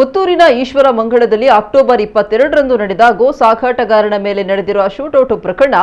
ಪುತ್ತೂರಿನ ಈಶ್ವರ ಮಂಗಳದಲ್ಲಿ ಅಕ್ಟೋಬರ್ 22ರಂದು ನಡೆದ ಗೋ ಸಾಗಾಟಗಾರನ ಮೇಲೆ ನಡೆದಿರುವ ಶೂಟೌಟ್ ಪ್ರಕರಣ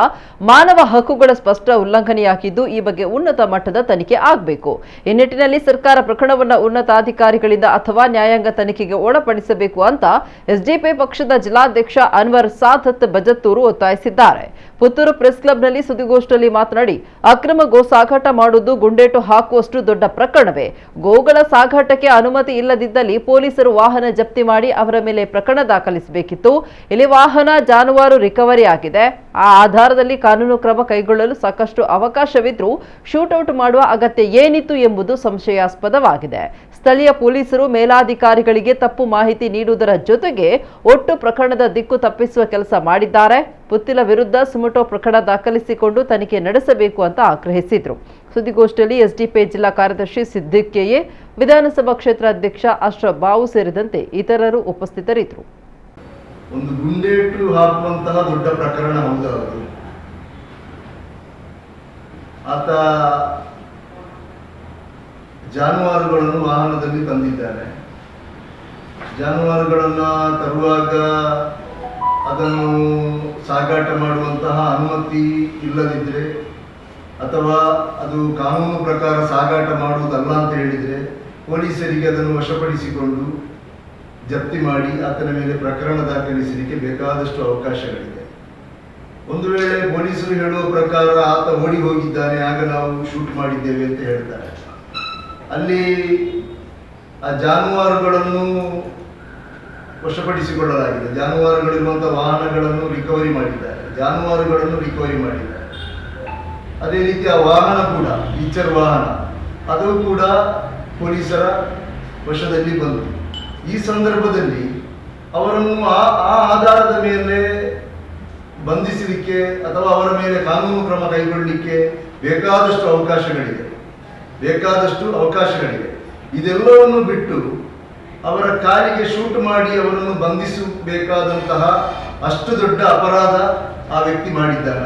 ಮಾನವ ಹಕ್ಕುಗಳ ಸ್ಪಷ್ಟ ಉಲ್ಲಂಘನೆಯಾಗಿದ್ದು ಈ ಬಗ್ಗೆ ಉನ್ನತ ಮಟ್ಟದ ತನಿಖೆ ಆಗಬೇಕು. ಈ ನಿಟ್ಟಿನಲ್ಲಿ ಸರ್ಕಾರ ಪ್ರಕರಣವನ್ನು ಉನ್ನತಾಧಿಕಾರಿಗಳಿಂದ ಅಥವಾ ನ್ಯಾಯಾಂಗ ತನಿಖೆಗೆ ಒಳಪಡಿಸಬೇಕು ಅಂತ ಎಸ್ಡಿಪಿ ಪಕ್ಷದ ಜಿಲ್ಲಾಧ್ಯಕ್ಷ ಅನ್ವರ್ ಸಾದತ್ ಬಜತ್ತೂರು ಒತ್ತಾಯಿಸಿದ್ದಾರೆ. ಪುತ್ತೂರು ಪ್ರೆಸ್ ಕ್ಲಬ್ನಲ್ಲಿ ಸುದ್ದಿಗೋಷ್ಠಿಯಲ್ಲಿ ಮಾತನಾಡಿ, ಅಕ್ರಮ ಗೋ ಸಾಗಾಟ ಮಾಡುವುದು ಗುಂಡೇಟು ಹಾಕುವಷ್ಟು ದೊಡ್ಡ ಪ್ರಕರಣವೇ. ಗೋಗಳ ಸಾಗಾಟಕ್ಕೆ ಅನುಮತಿ ಇಲ್ಲದಿದ್ದಲ್ಲಿ ಪೊಲೀಸರು ವಾಹನ ಜಪ್ತಿ ಮಾಡಿ ಅವರ ಮೇಲೆ ಪ್ರಕರಣ ದಾಖಲಿಸಬೇಕಿತ್ತು. ಇಲ್ಲಿ ವಾಹನ ಜಾನುವಾರು ರಿಕವರಿ ಆಗಿದೆ. ಆ ಆಧಾರದಲ್ಲಿ ಕಾನೂನು ಕ್ರಮ ಕೈಗೊಳ್ಳಲು ಸಾಕಷ್ಟು ಅವಕಾಶವಿದ್ರೂ ಶೂಟೌಟ್ ಮಾಡುವ ಅಗತ್ಯ ಏನಿತ್ತು ಎಂಬುದು ಸಂಶಯಾಸ್ಪದವಾಗಿದೆ. ಸ್ಥಳೀಯ ಪೊಲೀಸರು ಮೇಲಾಧಿಕಾರಿಗಳಿಗೆ ತಪ್ಪು ಮಾಹಿತಿ ನೀಡುವುದರ ಜೊತೆಗೆ ಒಟ್ಟು ಪ್ರಕರಣದ ದಿಕ್ಕು ತಪ್ಪಿಸುವ ಕೆಲಸ ಮಾಡಿದ್ದಾರೆ. ಪುತ್ತಿಲ ವಿರುದ್ಧ ಸುಮೋಟೋ ಪ್ರಕರಣ ದಾಖಲಿಸಿಕೊಂಡು ತನಿಖೆ ನಡೆಸಬೇಕು ಅಂತ ಆಗ್ರಹಿಸಿದರು. ಸುದ್ದಿಗೋಷ್ಠಿಯಲ್ಲಿ ಎಸ್ಡಿಪಿ ಜಿಲ್ಲಾ ಕಾರ್ಯದರ್ಶಿ ಸಿದ್ದಿಕ್ ಕೆಎ, ವಿಧಾನಸಭಾ ಕ್ಷೇತ್ರ ಅಧ್ಯಕ್ಷ ಅಶ್ರಫ್ ಬಾವು ಸೇರಿದಂತೆ ಇತರರು ಉಪಸ್ಥಿತರಿದ್ದರು. ಒಂದು ಗುಂಡೇಟು ಹಾಕುವಂತಹ ದೊಡ್ಡ ಪ್ರಕರಣ ಹೌದು. ಆತ ಜಾನುವಾರುಗಳನ್ನು ವಾಹನದಲ್ಲಿ ತಂದಿದ್ದಾನೆ. ಜಾನುವಾರುಗಳನ್ನ ತರುವಾಗ ಅದನ್ನು ಸಾಗಾಟ ಮಾಡುವಂತಹ ಅನುಮತಿ ಇಲ್ಲದಿದ್ದರೆ ಅಥವಾ ಅದು ಕಾನೂನು ಪ್ರಕಾರ ಸಾಗಾಟ ಮಾಡುವುದಲ್ಲ ಅಂತ ಹೇಳಿದರೆ ಪೊಲೀಸರಿಗೆ ಅದನ್ನು ವಶಪಡಿಸಿಕೊಂಡು ಜಪ್ತಿ ಮಾಡಿ ಆತನ ಮೇಲೆ ಪ್ರಕರಣ ದಾಖಲಿಸಲಿಕ್ಕೆ ಬೇಕಾದಷ್ಟು ಅವಕಾಶಗಳಿದೆ. ಒಂದು ವೇಳೆ ಪೊಲೀಸರು ಹೇಳುವ ಪ್ರಕಾರ ಆತ ಓಡಿ ಹೋಗಿದ್ದಾನೆ, ಆಗ ನಾವು ಶೂಟ್ ಮಾಡಿದ್ದೇವೆ ಅಂತ ಹೇಳ್ತಾರೆ. ಅಲ್ಲಿ ಆ ಜಾನುವಾರುಗಳನ್ನು ವಶಪಡಿಸಿಕೊಳ್ಳಲಾಗಿದೆ. ಜಾನುವಾರುಗಳಿರುವಂತಹ ವಾಹನಗಳನ್ನು ರಿಕವರಿ ಮಾಡಿದ್ದಾರೆ. ಅದೇ ರೀತಿ ಆ ವಾಹನ ಕೂಡ ಈಚರ್ ವಾಹನ ಅದು ಕೂಡ ಪೊಲೀಸರ ವಶದಲ್ಲಿ ಬಂತು. ಈ ಸಂದರ್ಭದಲ್ಲಿ ಅವರನ್ನು ಆ ಆಧಾರದ ಮೇಲೆ ಬಂಧಿಸಲಿಕ್ಕೆ ಅಥವಾ ಅವರ ಮೇಲೆ ಕಾನೂನು ಕ್ರಮ ಕೈಗೊಳ್ಳಲಿಕ್ಕೆ ಬೇಕಾದಷ್ಟು ಅವಕಾಶಗಳಿದೆ. ಇದೆಲ್ಲವನ್ನು ಬಿಟ್ಟು ಅವರ ಕಾಲಿಗೆ ಶೂಟ್ ಮಾಡಿ ಅವರನ್ನು ಬಂಧಿಸಬೇಕಾದಂತಹ ಅಷ್ಟು ದೊಡ್ಡ ಅಪರಾಧ ಆ ವ್ಯಕ್ತಿ ಮಾಡಿದ್ದಾನ?